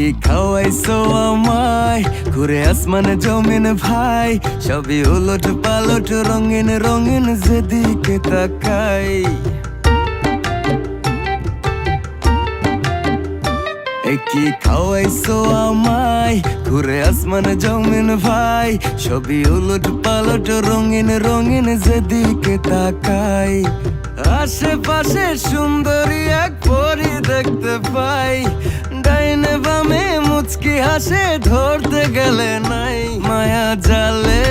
কি খাওয়াইছো আমায় ঘুরে আসমানে জমিন ভাই, সবই উলট পালট রঙিন রঙিন যেদিকে তাকাই। কি খাওয়াইছো আমায় ঘুরে আসমানে জমিন ভাই, সবই উলট পালট রঙিন রঙিন যেদিকে তাকাই। আশেপাশে সুন্দরী এক পরি দেখতে পাই, ডাইনে বামে মুচকি হাসে ধরতে গেলে নাই। মায়া জালে